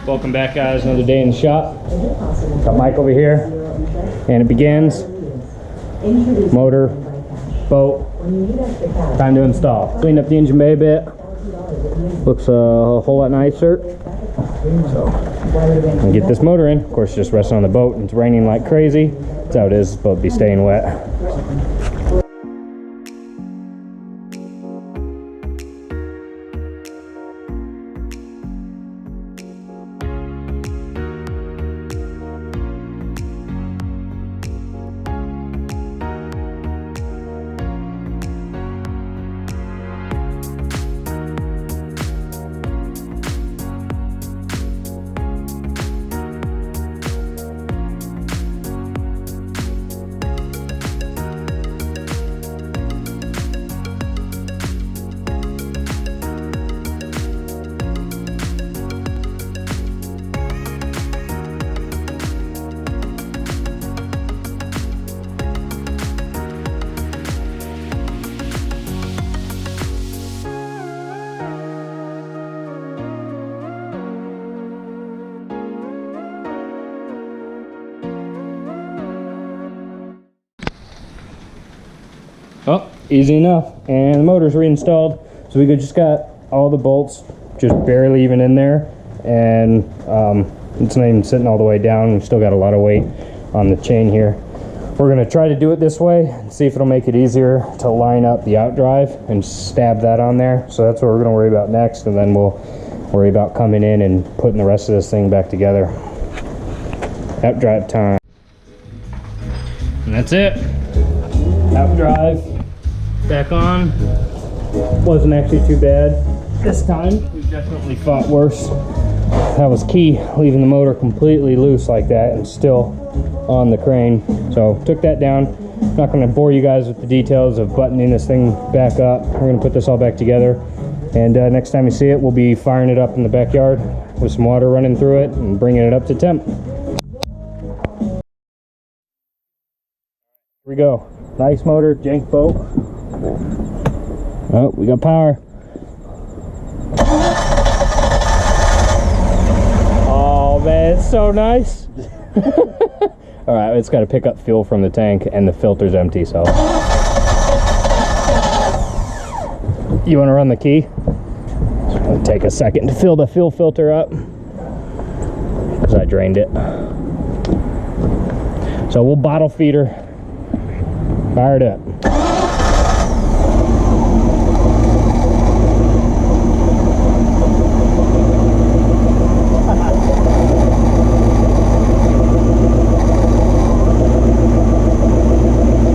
Welcome back, guys. Another day in the shop. Got Mike over here, and it begins. Motor, boat, time to install. Clean up the engine bay a bit. Looks a whole lot nicer. So, and get this motor in. Of course, just resting on the boat, and it's raining like crazy. That's how it is. This boat will be staying wet. Oh, easy enough. And the motor's reinstalled. So we just got all the bolts just barely even in there. And it's not even sitting all the way down. We've still got a lot of weight on the chain here. We're gonna try to do it this way and see if it'll make it easier to line up the outdrive and stab that on there. So that's what we're gonna worry about next. And then we'll worry about coming in and putting the rest of this thing back together. Outdrive time. And that's it. Outdrive back on. Wasn't actually too bad this time. We've definitely fought worse. That was key, leaving the motor completely loose like that and still on the crane. So took that down. Not going to bore you guys with the details of buttoning this thing back up. We're going to put this all back together, and next time you see it, we'll be firing it up in the backyard with some water running through it and bringing it up to temp. Here we go. Nice motor, Jank Boat. Oh, we got power. Oh man, it's so nice. All right, it's got to pick up fuel from the tank, and the filter's empty. So, you want to run the key? It'll take a second to fill the fuel filter up because I drained it. So we'll bottle feed her. Fired up.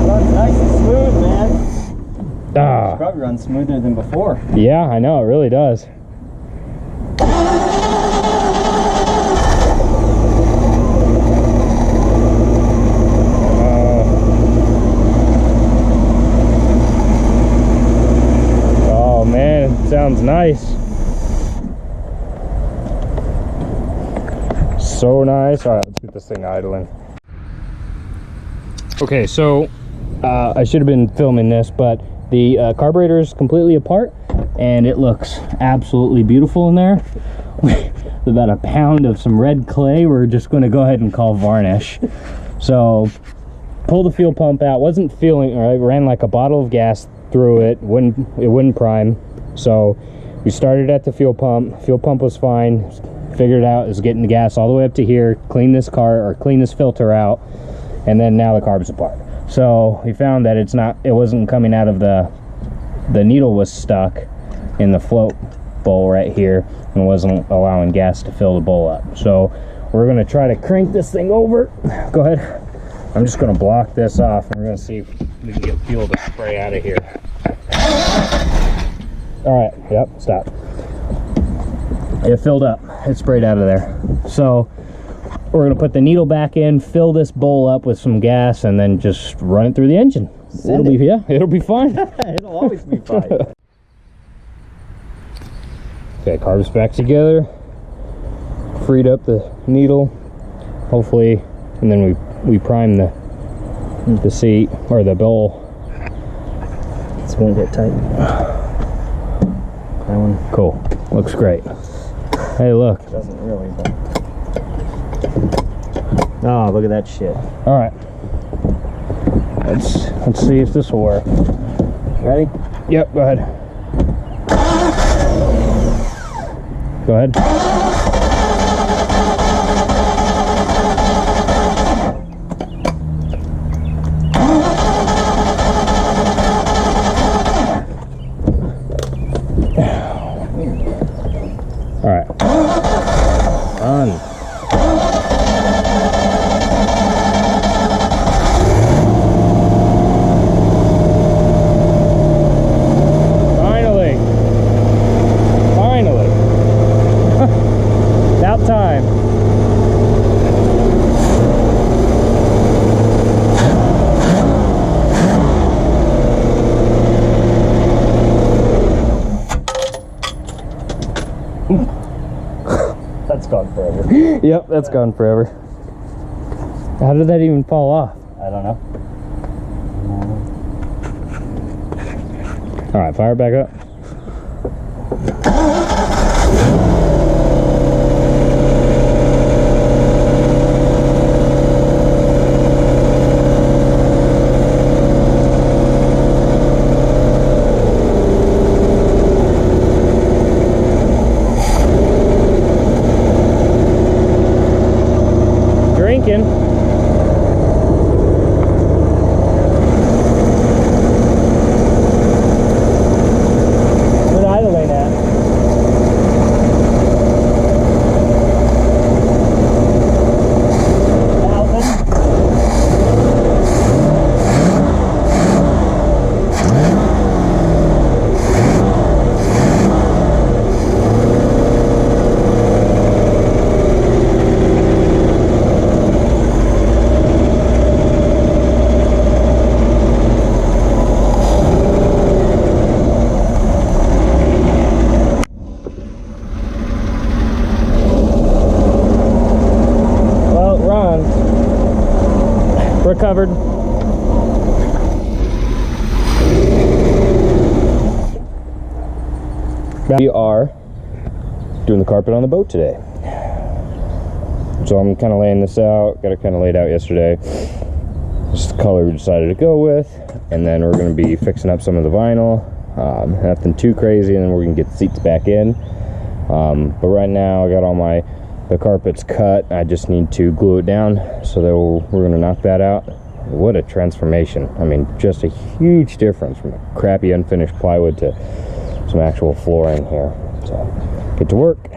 Runs nice and smooth, man. Probably runs smoother than before. Yeah, I know, it really does. Sounds nice. So nice. All right, let's get this thing idling. Okay, so I should have been filming this, but the carburetor is completely apart and it looks absolutely beautiful in there. With about a pound of some red clay we're just going to go ahead and call varnish. So pull the fuel pump out. Wasn't feeling right, ran like a bottle of gas through it. It wouldn't prime. So we started at the fuel pump. Fuel pump was fine. Figured out is getting the gas all the way up to here. Clean this filter out, and then now the carb's apart. So we found that it wasn't coming out of the needle was stuck in the float bowl right here and wasn't allowing gas to fill the bowl up. So we're gonna try to crank this thing over. Go ahead. I'm just gonna block this off, and we're gonna see if we can get fuel to spray out of here. All right, yep, stop. It filled up, it sprayed out of there. So we're gonna put the needle back in, fill this bowl up with some gas, and then just run it through the engine. It'll be fine. It'll always be fine. Okay, carb's back together. Freed up the needle, hopefully, and then we prime the seat or the bowl. This won't get tight. That one, cool. Looks great. Hey, look. Doesn't really, but Oh, look at that shit. All right. Let's see if this will work. Ready? Yep, go ahead. Go ahead. All right. Done. Finally. About time. That's gone forever. Yep, that's gone forever. How did that even fall off? I don't know. All right, fire it back up. Drinking. What idling at? Well, Ron, recovered. We are doing the carpet on the boat today. So I'm kind of laying this out. Got it kind of laid out yesterday. This is the color we decided to go with. And then we're going to be fixing up some of the vinyl. Nothing too crazy, and then we're going to get the seats back in. But right now I got all the carpet's cut. I just need to glue it down. So we're going to knock that out. What a transformation. I mean, just a huge difference from a crappy unfinished plywood to some actual flooring here. So get to work.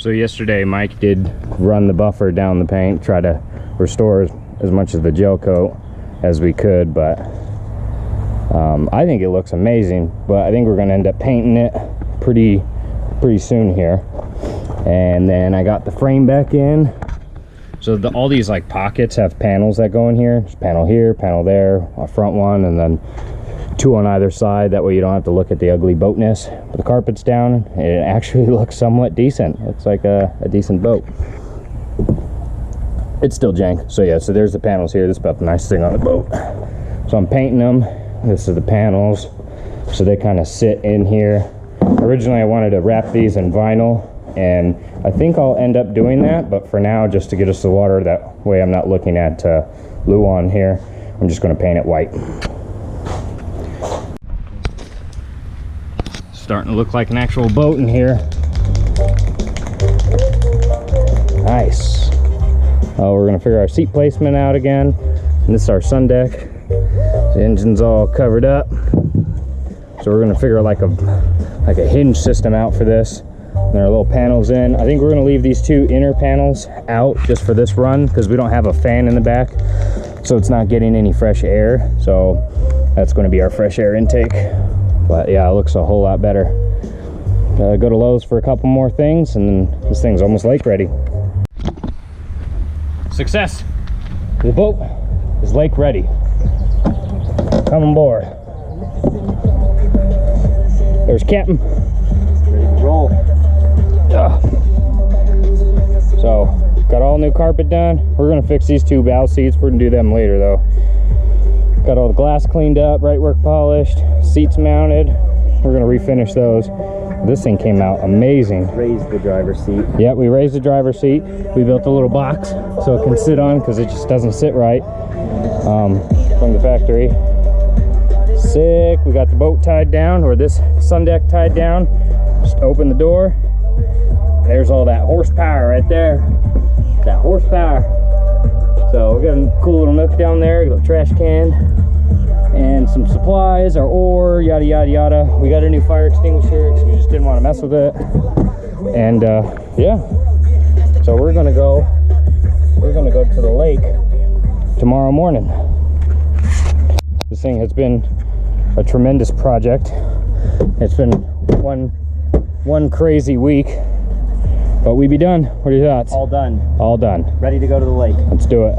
So yesterday Mike did run the buffer down the paint, try to restore as much of the gel coat as we could, but I think it looks amazing. But I think we're gonna end up painting it pretty soon here. And then I got the frame back in. So all these like pockets have panels that go in here. There's a panel here, panel there, a front one, and then 2 on either side. That way you don't have to look at the ugly boatness. But the carpet's down, and it actually looks somewhat decent. Looks like a decent boat. It's still jank. So yeah, so there's the panels here. This is about the nice thing on the boat. So I'm painting them. This is the panels. So they kind of sit in here. Originally I wanted to wrap these in vinyl, and I think I'll end up doing that, but for now, just to get us the water, that way I'm not looking at Luan here, I'm just going to paint it white. Starting to look like an actual boat in here. Nice. Oh, we're going to figure our seat placement out again. And this is our sun deck. The engine's all covered up. So we're going to figure like a hinge system out for this. And there are little panels in. I think we're going to leave these 2 inner panels out just for this run because we don't have a fan in the back, so it's not getting any fresh air. So that's going to be our fresh air intake. But yeah, it looks a whole lot better. Go to Lowe's for a couple more things, and then this thing's almost lake ready. Success! The boat is lake ready. Come on board. There's Captain. Ready to roll. So got all new carpet done. We're gonna fix these 2 bow seats. We're gonna do them later though. Got all the glass cleaned up, right work polished, seats mounted. We're gonna refinish those. This thing came out amazing. Raise the driver's seat. Yeah, we raised the driver's seat. We built a little box so it can sit on, because it just doesn't sit right from the factory. Sick. We got the boat tied down, or this sun deck tied down. Just open the door. There's all that horsepower right there. That horsepower. So we got a cool little nook down there, a little trash can, and some supplies, our oar, yada yada yada. We got a new fire extinguisher because we just didn't want to mess with it. And yeah, so we're gonna go to the lake tomorrow morning. This thing has been a tremendous project. It's been one crazy week, but we be done. What are your thoughts? All done. All done. Ready to go to the lake. Let's do it.